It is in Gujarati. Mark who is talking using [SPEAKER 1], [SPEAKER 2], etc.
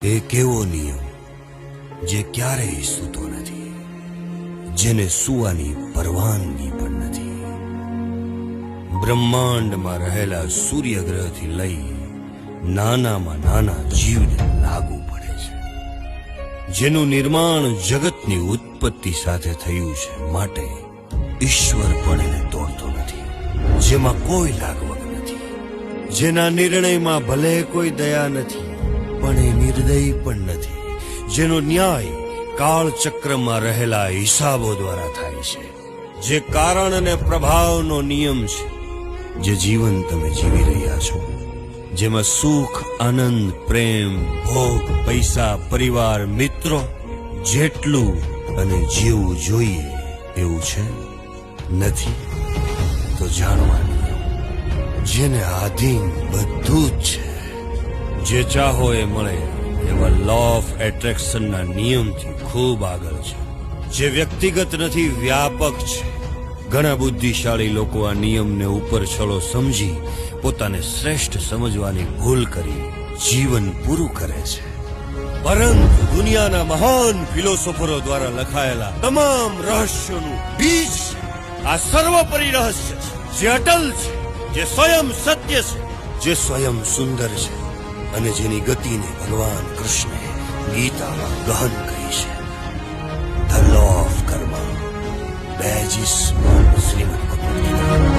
[SPEAKER 1] એક એવો નિયમ જે ક્યારેય સૂતો નથી, જેને સૂવાની પરવાનગી પણ નથી. બ્રહ્માંડમાં રહેલા સૂર્યગ્રહથી લઈ નાનામાં નાના જીવને લાગુ પડે છે, જેનું નિર્માણ જગતની ઉત્પત્તિ સાથે થયું છે. માટે ઈશ્વર પણ એને તોડતો નથી, જેમાં કોઈ લાગવગ નથી, જેના નિર્ણયમાં ભલે કોઈ દયા નથી પણ એ નિર્દય પણ નથી, જેનો ન્યાય કાળચક્રમાં રહેલા હિસાબો દ્વારા થાય છે, જે કારણ અને પ્રભાવનો નિયમ છે, જે જીવન તમે જીવી રહ્યા છો, જેમાં સુખ, આનંદ, પ્રેમ, ભોગ, પૈસા, પરિવાર, મિત્રો જેટલું અને જેવું જોઈએ એવું છે નથી. તો જાણવાની જેને આધીન બધું જ છે, જે ચાહો એ મળે એવા લો ઓફ એટ્રેક્શનના નિયમથી ખૂબ આગળ છે, જે વ્યક્તિગત નથી, વ્યાપક છે. ઘણા બુદ્ધિશાળી લોકો આ નિયમને ઉપર છળો સમજી પોતાને શ્રેષ્ઠ સમજવાની ભૂલ કરી જીવન પૂરું કરે છે. પરંતુ દુનિયાના મહાન ફિલોસોફરો દ્વારા લખાયેલા તમામ રહસ્યોનું બીજ આ સર્વોપરી રહસ્ય છે, જે અટલ છે, જે સ્વયં સત્ય છે, જે સ્વયં સુંદર છે અને જેની ગતિને ભગવાન કૃષ્ણે ગીતામાં ગહન કહી છે. ધ લો ઓફ કર્મ, 20 શ્રીમદ ભગવદ ગીતા.